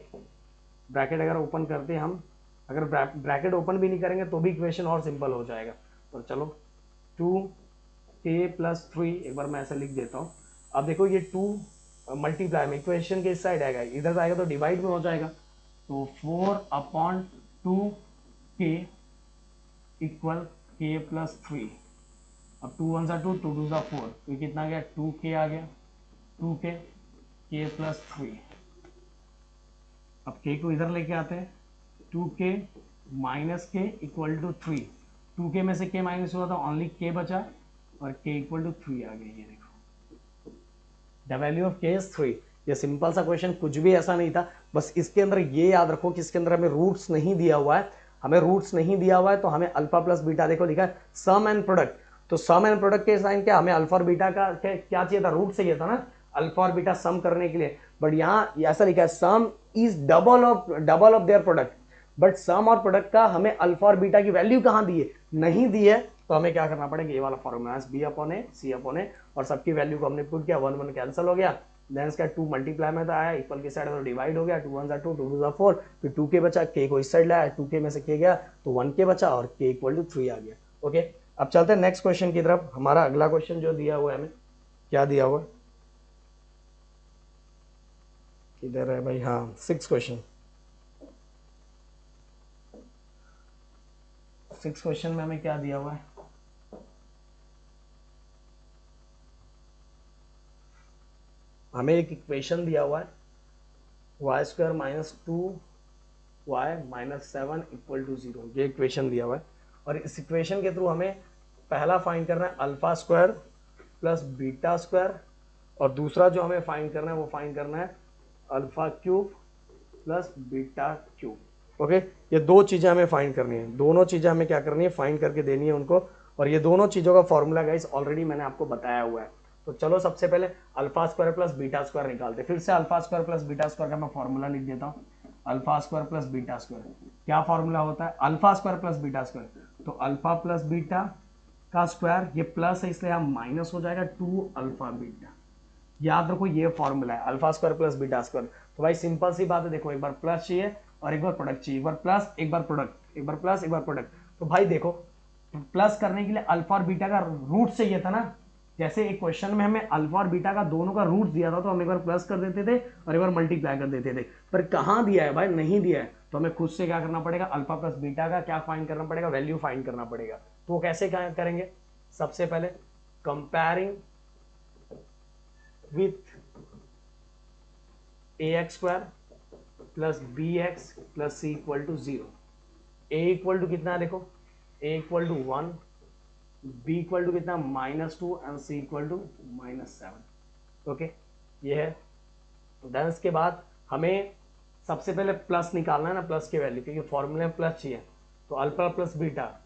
ब्रैकेट अगर ओपन करते हैं हम, अगर ब्रैकेट ओपन भी नहीं करेंगे तो भी इक्वेशन और सिंपल हो जाएगा। तो चलो 2k प्लस 3, एक बार मैं ऐसा लिख देता हूँ। अब देखो ये 2 मल्टीप्लाई में इक्वेशन के इस साइड आएगा, इधर आएगा तो डिवाइड में हो जाएगा, तो 4/2k इक्वल k प्लस 3, अब 2 1 2 2 2 4, तो कितना गया 2k आ गया, 2k k प्लस 3। अब k को इधर लेके आते हैं, 2k minus k equal to 3, 2k में से k माइनस हुआ तो ओनली k बचा, और k इक्वल टू 3 आ गया, ये देखो the value of k is 3। ये सिंपल सा क्वेश्चन, कुछ भी ऐसा नहीं था, बस इसके अंदर ये याद रखो कि इसके अंदर हमें रूट्स नहीं दिया हुआ है, हमें रूट्स नहीं दिया हुआ है, तो हमें अल्फा प्लस बीटा देखो लिखा है सम एंड प्रोडक्ट, तो सम एंड प्रोडक्ट के साइन क्या, हमें अल्फा और बीटा का क्या चाहिए था, रूट चाहिए था ना, अल्फा और बीटा सम करने के लिए, बट यहाँ ऐसा लिखा है sum is double of their product, but sum और प्रोडक्ट का हमें अल्फा और बीटा की वैल्यू कहाँ दी है, नहीं दी है, तो हमें क्या करना पड़ेगा, ये वाला फॉर्मूला b/a c/a, और सबकी वैल्यू को हमने पुट किया, 1 1 कैंसिल हो गया, देन इसका 2 मल्टीप्लाई में तो आया, इक्वल की साइड तो डिवाइड हो गया, 2 1 2 2 2 4, फिर 2k बचा, k को इस साइड लाया, 2k में से k गया तो 1k बचा, और k इक्वल टू 3 आ गया। ओके अब चलते हैं नेक्स्ट क्वेश्चन की तरफ। हमारा अगला क्वेश्चन जो दिया हुआ है, हमें क्या दिया हुआ है, किधर है भाई, हाँ 6 क्वेश्चन, 6 क्वेश्चन में हमें क्या दिया हुआ है, हमें एक इक्वेशन दिया हुआ है y² minus 2y minus 7 equal to 0, ये इक्वेशन दिया हुआ है, और इस इक्वेशन के थ्रू हमें पहला फाइंड करना है alpha square plus beta square, और दूसरा जो हमें फाइंड करना है वो फाइंड करना है alpha cube plus beta cube. Okay ये दो चीज़ें हमें फाइंड करनी है, दोनों चीज़ें हमें क्या करनी है, फाइंड करके देनी है उनको, और ये दोनों चीज़ों का फॉर्मूला गाइस ऑलरेडी मैंने आपको बताया हुआ है। तो चलो सबसे पहले alpha square plus beta square निकालते, फिर से alpha square plus beta square का मैं फॉर्मूला लिख देता हूँ, alpha square plus beta square, क्या फॉर्मूला होता है, alpha square plus beta square, तो अल्फा प्लस बीटा का स्क्वायर, ये प्लस है इसलिए हम माइनस हो जाएगा 2 अल्फा बीटा, याद रखो ये फॉर्मूला है alpha square plus beta square. तो भाई सिंपल सी बात है, देखो एक बार प्लस चाहिए और एक बार प्रोडक्ट चाहिए, एक बार प्लस एक बार प्रोडक्ट, एक बार प्लस एक बार प्रोडक्ट, तो भाई देखो प्लस करने के लिए अल्फा और बीटा का रूट चाहिए था ना, जैसे एक क्वेश्चन में हमें अल्फा और बीटा का दोनों का रूट दिया था, तो हम एक बार प्लस कर देते थे और एक बार मल्टीप्लाई कर देते थे, पर कहाँ दिया है भाई, नहीं दिया है, तो हमें खुद से क्या करना पड़ेगा, अल्फा प्लस बीटा का क्या फाइंड करना पड़ेगा, वैल्यू फाइंड करना पड़ेगा। तो वो कैसे करेंगे? सबसे पहले comparing with ax square plus B X plus C equal to 0। A equal to कितना है देखो, A equal to 1, B equal to कितना -2 and C equal to -7। Okay, ये है। देन इसके बाद हमें सबसे पहले प्लस निकालना है ना, प्लस की वैल्यू, क्योंकि फॉर्मूले में प्लस चाहिए। तो alpha plus beta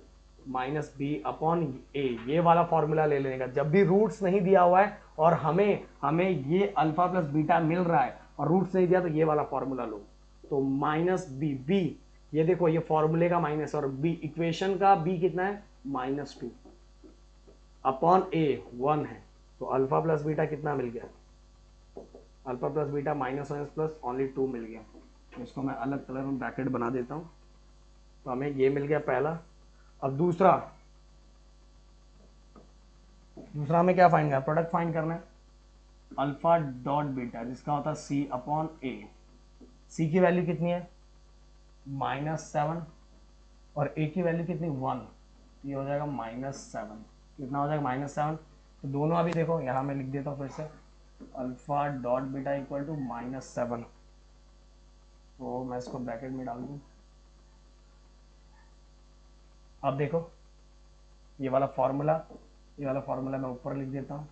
minus B upon A, ये वाला फॉर्मूला ले लेने का। जब भी रूट्स नहीं दिया हुआ है और हमें ये अल्फा प्लस बीटा मिल रहा है और रूट्स नहीं दिया, तो ये वाला फॉर्मूला लो। तो माइनस बी, बी ये देखो, ये फॉर्मूले का माइनस, और बी इक्वेशन का बी कितना है -2 अपॉन ए 1 है। तो अल्फा प्लस बीटा कितना मिल गया? Alpha plus beta -1 plus only 2 मिल गया। तो इसको मैं अलग कलर में ब्रैकेट बना देता हूँ। तो हमें ये मिल गया पहला। अब दूसरा हमें क्या फाइंड करना है? प्रोडक्ट फाइंड करना है अल्फा डॉट बीटा, जिसका होता है सी अपॉन ए। सी की वैल्यू कितनी है? -7, और ए की वैल्यू कितनी 1, ये हो जाएगा -7। कितना हो जाएगा? -7। तो दोनों अभी देखो, यहाँ मैं लिख देता हूँ फिर से, alpha dot beta equal to -7। तो मैं इसको ब्रैकेट में डाल दूँ। अब देखो ये वाला फॉर्मूला मैं ऊपर लिख देता हूँ।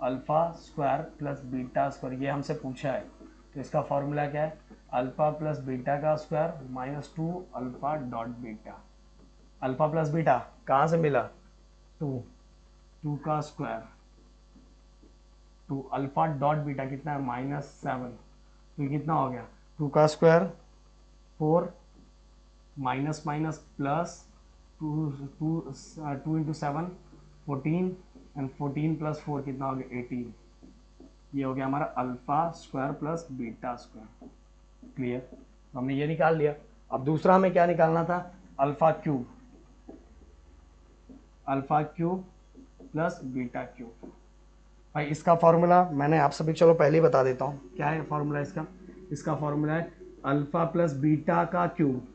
Alpha square plus beta square, ये हमसे पूछा है, तो इसका फॉर्मूला क्या है? अल्फा प्लस बीटा का square -2 alpha dot beta. Alpha plus beta कहाँ से मिला? 2 का स्क्वायर, 2 अल्फा डॉट बीटा कितना है? -7। तो कितना हो गया? 2 का square 4 minus minus plus 2 into 7 14, and 14 plus 4 कितना हो गया? 18। ये हो गया हमारा alpha square plus beta square. Clear? तो हमने ये निकाल लिया। अब दूसरा हमें क्या निकालना था? Alpha cube plus beta cube. भाई इसका फॉर्मूला मैंने आप सभी, चलो पहले ही बता देता हूँ क्या है फॉर्मूला इसका। इसका फॉर्मूला है अल्फा प्लस बीटा का क्यूब।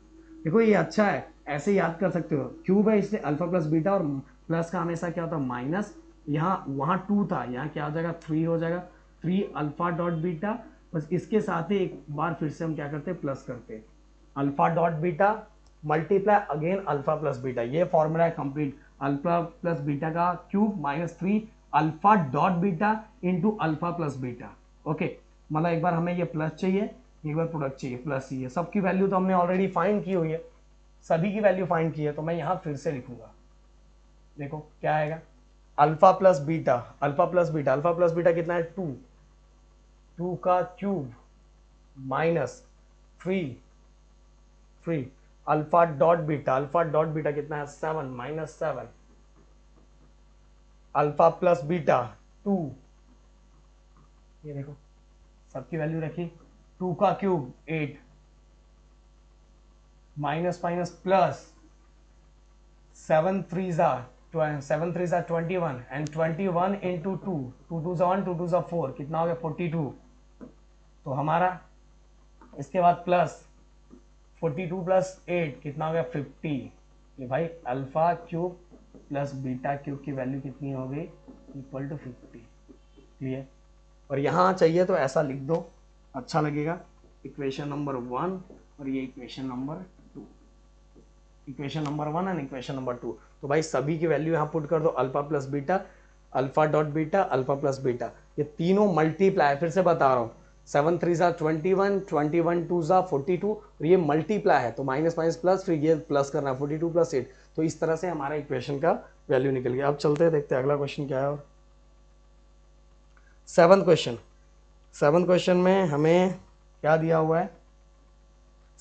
देखो ये अच्छा है, ऐसे याद कर सकते हो, क्यूब है इसलिए अल्फा प्लस बीटा, और प्लस का हमेशा क्या होता है? माइनस। यहाँ वहाँ 2 था, यहाँ क्या हो जाएगा? 3 हो जाएगा। 3 अल्फा डॉट बीटा, बस इसके साथ ही एक बार फिर से हम क्या करते हैं? प्लस करते हैं। Alpha dot beta multiply again alpha plus beta, ये फॉर्मूला है कंप्लीट। अल्फा प्लस बीटा का cube -3 alpha dot beta into alpha plus beta. Okay, मतलब एक बार हमें ये प्लस चाहिए, एक बार प्रोडक्ट चाहिए, प्लस चाहिए। सबकी वैल्यू तो हमने ऑलरेडी फाइंड की हुई है, सभी की वैल्यू फाइंड की है, तो मैं यहाँ फिर से लिखूंगा। देखो क्या आएगा? अल्फा प्लस बीटा कितना है? 2 का क्यूब -3 अल्फा डॉट बीटा कितना है? 7 -7 अल्फा प्लस बीटा 2, ये देखो सबकी वैल्यू रखी। 2 का क्यूब 8 माइनस माइनस प्लस 7 3 जा 21, एंड 21 इंटू 2, 2 2 जा 1, 2 2 जा 4, कितना हो गया? 42। तो हमारा इसके बाद प्लस 42 प्लस 8 कितना हो गया? 50। ये भाई alpha cube plus beta cube की वैल्यू कितनी हो गई? Equal to 50। क्लियर? और यहाँ चाहिए तो ऐसा लिख दो, अच्छा लगेगा। इक्वेशन नंबर 1 और ये equation number 2, equation number 1 and equation number 2। तो भाई सभी की वैल्यू यहाँ पुट कर दो। Alpha plus beta, alpha dot beta, alpha plus beta, ये तीनों मल्टीप्लाई, फिर से बता रहा हूँ, 7 3 जा 21, 21 2 जा 42, और ये मल्टीप्लाई है, तो माइनस माइनस प्लस, फिर ये प्लस करना है 42 प्लस 8। तो इस तरह से हमारा इक्वेशन का वैल्यू निकल गया। अब चलते हैं, देखते हैं अगला क्वेश्चन क्या है। और 7th क्वेश्चन में हमें क्या दिया हुआ है?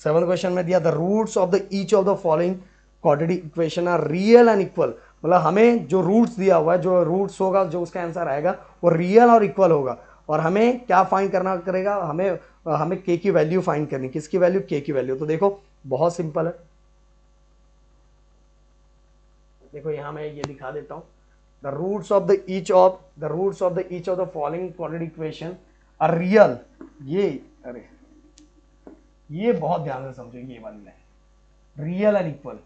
7th क्वेश्चन में दिया the roots of the each of the following quadratic equation are real and equal. मतलब हमें जो रूट्स दिया हुआ है, जो रूट्स होगा, जो उसका आंसर आएगा वो रियल और इक्वल होगा। और हमें क्या फाइंड करना करेगा? हमें के की वैल्यू फाइंड करनी। किसकी वैल्यू? के की वैल्यू। तो देखो बहुत सिंपल है, देखो यहाँ मैं ये दिखा देता हूँ। The roots of the each of the following quadratic equation are real. ये अरे ये बहुत ध्यान से समझो, ये वाली लाइन रियल एंड इक्वल,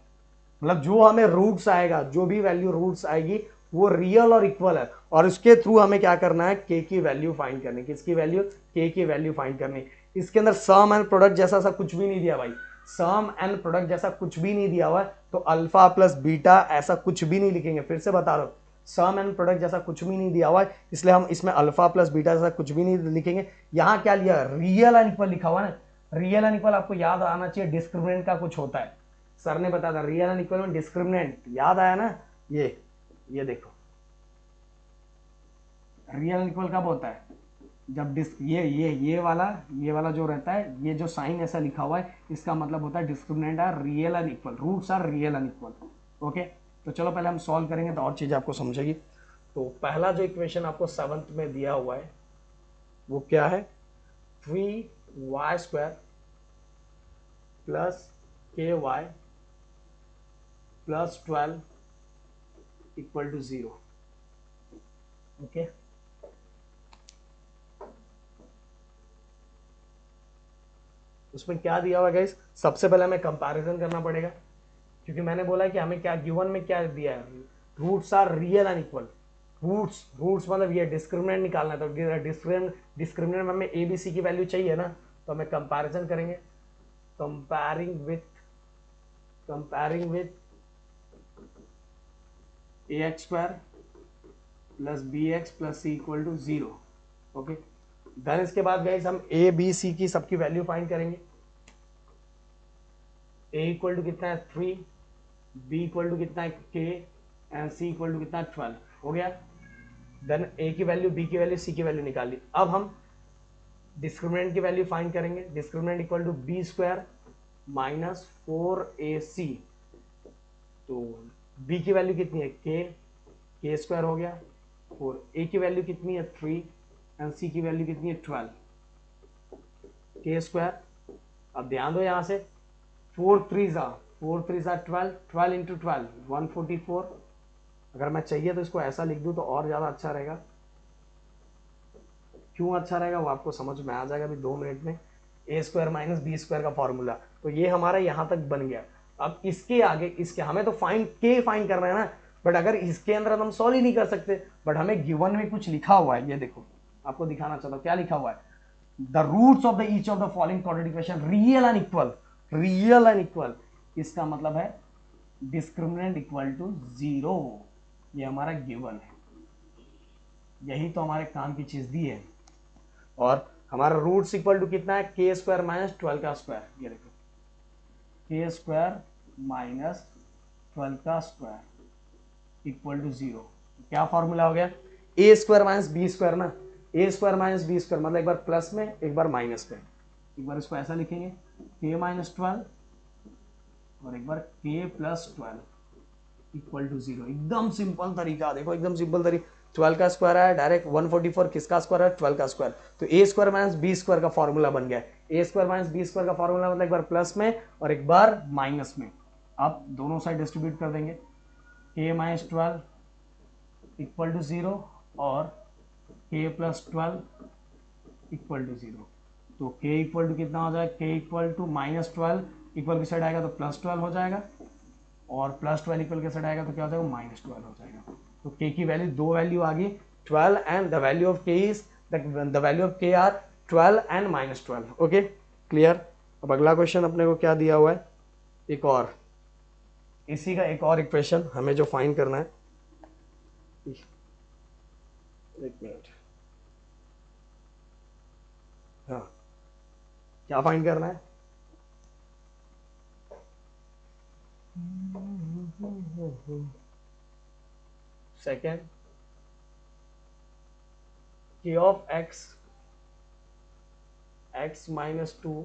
मतलब जो हमें रूट्स आएगा, जो भी वैल्यू रूट्स आएगी वो रियल और इक्वल है, और उसके थ्रू हमें क्या करना है, के की वैल्यू फाइंड करनी, किसकी वैल्यू, के की वैल्यू फाइंड करनी। इसके अंदर सम एंड प्रोडक्ट जैसा सा कुछ भी नहीं दिया भाई, सम एंड प्रोडक्ट जैसा कुछ भी नहीं दिया हुआ है, तो अल्फा प्लस बीटा ऐसा कुछ भी नहीं लिखेंगे, फिर से बता रहा हूं, सम एंड प्रोडक्ट जैसा कुछ भी नहीं दिया हुआ है, इसलिए हम इसमें अल्फा प्लस बीटा जैसा कुछ भी नहीं लिखेंगे। यहां क्या लिया, रियल एंड इक्वल लिखा हुआ है ना, रियल एंड इक्वल आपको याद आना चाहिए, डिस्क्रिमिनेंट का कुछ होता है, सर ने बताया था रियल एंड इक्वल में डिस्क्रिमिनेंट, याद आया ना, ये देखो रियल एंड इक्वल कब होता है, जब ये वाला जो रहता है, ये जो साइन ऐसा लिखा हुआ है, इसका मतलब होता है discriminant are real and equal, roots are real and equal. Okay, तो चलो पहले हम सॉल्व करेंगे तो और चीज़ आपको समझेगी। तो पहला जो इक्वेशन आपको 7th में दिया हुआ है वो क्या है, 3y² plus ky plus 12 equal to 0। Okay, उसमें क्या दिया हुआ गाइस, सबसे पहले हमें कंपैरिजन करना पड़ेगा, क्योंकि मैंने बोला कि हमें क्या गिवन में क्या दिया है, roots are real and equal, roots मतलब ये डिस्क्रिमिनेंट निकालना है, तो डिस्क्रिमिनेंट में हमें ABC की वैल्यू चाहिए ना, तो हमें कंपैरिजन करेंगे, comparing with ax² plus bx plus c equal to 0। Okay, then इसके बाद गाइस हम a b c की सबकी वैल्यू फाइंड करेंगे, a इक्वल टू कितना है 3, b इक्वल टू कितना है k and c equal to कितना है 12। हो गया, देन a की वैल्यू, b की वैल्यू, c की वैल्यू निकाल ली। अब हम डिस्क्रिमिनेंट की वैल्यू फाइंड करेंगे, discriminant equal to b² minus 4ac, तो b की वैल्यू कितनी है k² हो गया, और a की वैल्यू कितनी है 3 एंड c की वैल्यू कितनी है 12, k²। अब ध्यान दो यहां से 4 3 12, 12 इंटू 12 144। अगर मैं चाहिए तो इसको ऐसा लिख दूं तो और ज्यादा अच्छा रहेगा, क्यों अच्छा रहेगा वो आपको समझ में आ जाएगा अभी 2 मिनट में। a² माइनस b² का फॉर्मूला, तो ये हमारा यहां तक बन गया। अब इसके आगे, इसके हमें तो फाइंड करना है ना, बट अगर इसके अंदर हम सॉल्व ही नहीं कर सकते, बट हमें गिवन में कुछ लिखा हुआ है, ये देखो आपको दिखाना चाहता हूं क्या लिखा हुआ है, the roots of the each of the following quadratic equation real and equal, real and equal, इसका मतलब है डिस्क्रिमिनेंट इक्वल टू 0, ये हमारा गिवन है, यही तो हमारे काम की चीज दी है। और हमारा रूट्स इक्वल टू कितना है, k² माइनस 12 का स्क्वायर, ये देखो k² माइनस 12 का स्क्वायर इक्वल टू 0। क्या फॉर्मूला हो गया, a² माइनस b² ना, a² माइनस b² मतलब एक बार प्लस में एक बार माइनस में, एक बार इसको ऐसा लिखेंगे k माइनस 12 और एक बार k प्लस 12 इक्वल टू 0। एकदम सिंपल तरीका, देखो एकदम सिंपल तरीका, 12 का स्क्वायर है डायरेक्ट 144, किसका स्क्वायर है 12 का स्क्वायर, तो a² माइनस b² का फॉर्मूला बन गया, a² माइनस b² का फॉर्मूला मतलब एक बार प्लस में और एक बार माइनस में। अब दोनों साइड डिस्ट्रीब्यूट कर देंगे, k माइनस 12 इक्वल टू 0 और k प्लस 12 इक्वल टू 0, तो k इक्वल टू कितना हो जाएगा, k equal to minus 12, equal की साइड आएगा तो प्लस 12 हो जाएगा, और प्लस 12 इक्वल के साइड आएगा तो क्या हो जाएगा, माइनस 12 हो जाएगा। तो k की वैल्यू, दो वैल्यू आ गई 12 and the value of k is the value of k are 12 and minus 12। Okay, clear. अब अगला क्वेश्चन अपने को क्या दिया हुआ है, एक और, इसी का एक और इक्वेशन हमें जो फाइंड करना है, एक मिनट, हाँ क्या फाइंड करना है, second k of x minus 2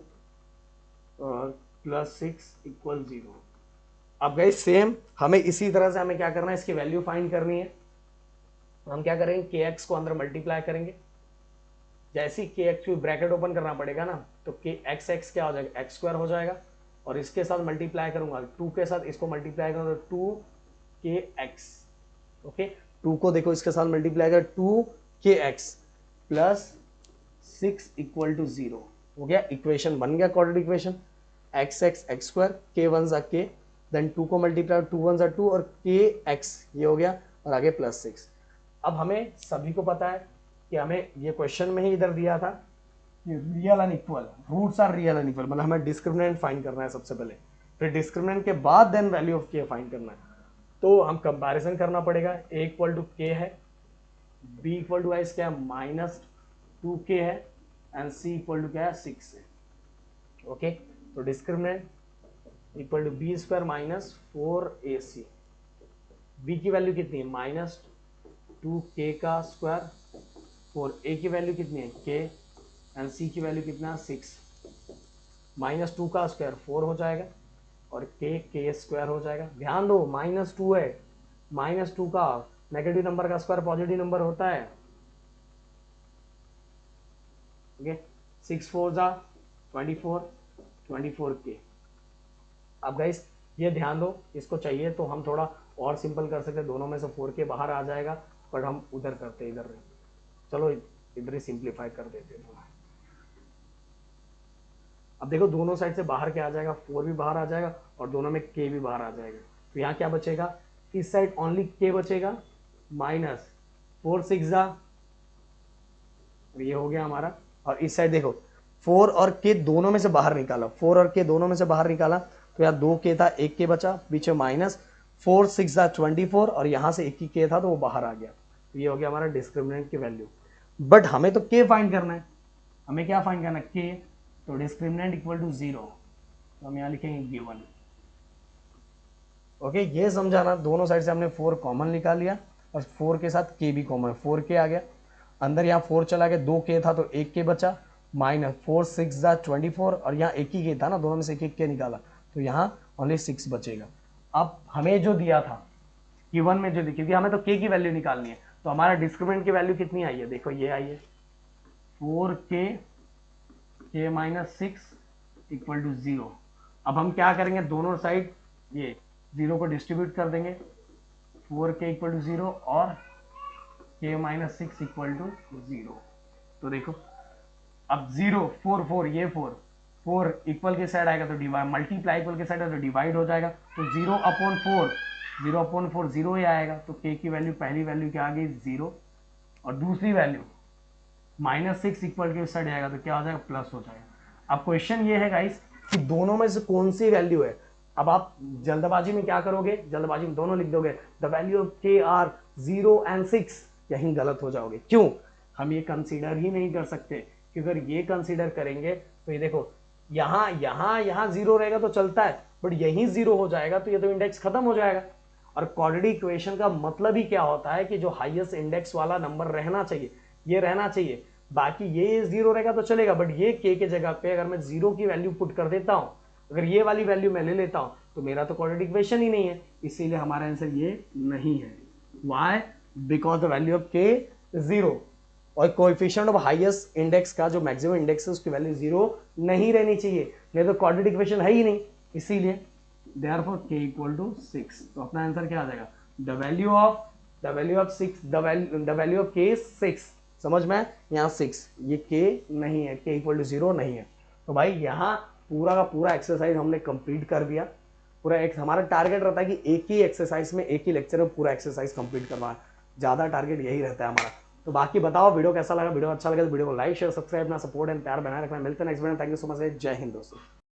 plus 6 equal 0। अब गई सेम हमें इसी तरह से हमें क्या करना है, इसकी वैल्यू फाइंड करनी है। हम क्या करेंगे, kx को अंदर मल्टीप्लाई करेंगे, जैसे ही kx की ब्रैकेट ओपन करना पड़ेगा ना, तो kx क्या हो जाएगा, x² हो जाएगा, और इसके साथ मल्टीप्लाई करूंगा 2 के साथ, इसको मल्टीप्लाई करूंगा तो 2kx। ओके, 2 को देखो इसके साथ मल्टीप्लाई कर 2kx प्लस 6 इक्वल टू 0। हो गया, इक्वेशन बन गया quadratic equation, x x x square, के वन जा के, देन 2 को मल्टीप्लाई, 2 वन जा 2 और के एक्स ये हो गया और आगे +6। अब हमें सभी को पता है कि हमें ये क्वेश्चन में ही इधर दिया था कि real and equal, roots are real and equal, मतलब हमें डिस्क्रिमिनेंट फाइंड करना है सबसे पहले, फिर डिस्क्रिमिनेंट के बाद देन वैल्यू ऑफ के फाइंड करना है। तो हम कंपैरिजन करना पड़ेगा, a इक्वल टू के है, b इक्वल टू आइस क्या है -2k है एंड c इक्वल टू क्या है 6 है। ओके, तो discriminant equal to B square -4ac, b की वैल्यू कितनी है -2k का स्क्वायर, 4a की वैल्यू कितनी है k एंड c की वैल्यू कितना है 6, -2 का स्क्वायर 4 हो जाएगा और के स्क्वायर हो जाएगा। ध्यान दो -2 है, -2 का नेगेटिव नंबर का स्क्वायर पॉजिटिव नंबर होता है। ओके, 6 4 जा 24, 24 के। अब गाइस ये ध्यान दो, इसको चाहिए तो हम थोड़ा और सिंपल कर सकते हैं, दोनों में से 4k बाहर आ जाएगा, बट हम उधर करते इधर नहीं, चलो इधर ही सिंप्लीफाई कर देते हैं। अब देखो दोनों साइड से बाहर क्या आ जाएगा, 4 भी बाहर आ जाएगा और दोनों में k भी बाहर आ जाएगा, तो यहाँ क्या बचेगा, इस साइड ओनली k बचेगा, -4 6 जा, ये हो गया हमारा, और इस साइड देखो 4 और k दोनों में से बाहर निकाला, 4 और k दोनों में से बाहर निकाला, तो यहाँ 2k था, 1k बचा, पीछे -4 6 जा 24 और यहाँ से 1 ही k था तो वो बाहर आ गया, तो ये हो गया हमारा डिस्क्रिमिनेंट की वैल्यू। बट हमें तो k फाइंड करना है, हमें क्या फाइंड करना है k, तो डिस्क्रिमिनेंट इक्वल टू 0, तो हम यहाँ लिखेंगे गिवन। ओके, ये समझाना, दोनों साइड से हमने 4 कॉमन निकाल लिया और 4 के साथ k भी कॉमन है, 4k आ गया, अंदर यहाँ 4 चला गया, 2k था तो 1k बचा, -4 6 जा 24 और यहाँ 1 ही k था ना, दोनों में से 1 k निकाला, तो यहाँ ओनली 6 बचेगा। अब हमें जो दिया था गिवन में जो दी, क्योंकि हमें तो k की वैल्यू निकालनी है, तो हमारा डिस्क्रिमिनेंट की वैल्यू कितनी आई है, देखो ये आई है 4k k -6 इक्वल टू 0। अब हम क्या करेंगे, दोनों साइड ये 0 को डिस्ट्रीब्यूट कर देंगे, 4k इक्वल टू 0 और k -6 इक्वल टू 0। तो देखो अब 0 4 4 ये 4 इक्वल के साइड आएगा तो डिवाइड, मल्टीप्लाई इक्वल के साइड है तो डिवाइड हो जाएगा, तो 0/4 0 ही आएगा, तो k की वैल्यू पहली वैल्यू क्या आ गई 0 और दूसरी वैल्यू -6 इक्वल के साइड आएगा तो क्या हो जाएगा प्लस हो जाएगा। अब क्वेश्चन ये है गाइस कि दोनों में से कौन सी वैल्यू है। अब आप जल्दबाजी में क्या करोगे, जल्दबाजी में दोनों लिख दोगे, the value of k are 0 and 6, यहीं गलत हो जाओगे। क्यों, हम ये कंसीडर ही नहीं कर सकते, क्योंकि अगर ये कंसीडर करेंगे तो ये देखो यहाँ 0 रहेगा तो चलता है, बट यहीं 0 हो जाएगा तो ये तो इंडेक्स खत्म हो जाएगा। और क्वाड्रेटिक इक्वेशन का मतलब ही क्या होता है कि जो हाईएस्ट इंडेक्स वाला नंबर रहना चाहिए ये रहना चाहिए, बाकी ये 0 रहेगा तो चलेगा, बट ये k के जगह पे अगर मैं 0 की वैल्यू पुट कर देता हूं, अगर ये वाली वैल्यू मैं ले लेता हूं तो मेरा तो क्वाड्रेटिक इक्वेशन ही नहीं है, इसीलिए हमारा आंसर ये नहीं है। Why, because the value of k 0 और कोएफिशिएंट ऑफ हाईएस्ट इंडेक्स का जो मैक्सिमम इंडेक्स है उसकी वैल्यू 0 नहीं रहनी चाहिए, नहीं तो क्वाड्रेटिक इक्वेशन है ही नहीं, इसीलिए therefore k इक्वल टू 6। तो अपना आंसर क्या आ जाएगा, the value of 6, the value of k is 6, समझ में, यहाँ 6, ये k नहीं है, k इक्वल टू 0 नहीं है। तो भाई यहाँ पूरा का पूरा एक्सरसाइज हमने कंप्लीट कर दिया, पूरा एक हमारा टारगेट रहता है कि एक ही एक्सरसाइज में एक ही लेक्चर में पूरा एक्सरसाइज कंप्लीट करवाना, ज़्यादा टारगेट यही रहता है हमारा। तो बाकी बताओ वीडियो कैसा लगा, वीडियो अच्छा लगा तो वीडियो को लाइक शेयर सब्सक्राइब, अपना सपोर्ट एंड प्यार बनाए रखना। मिलते हैं next video, thank you so much, जय हिंद दोस्तों।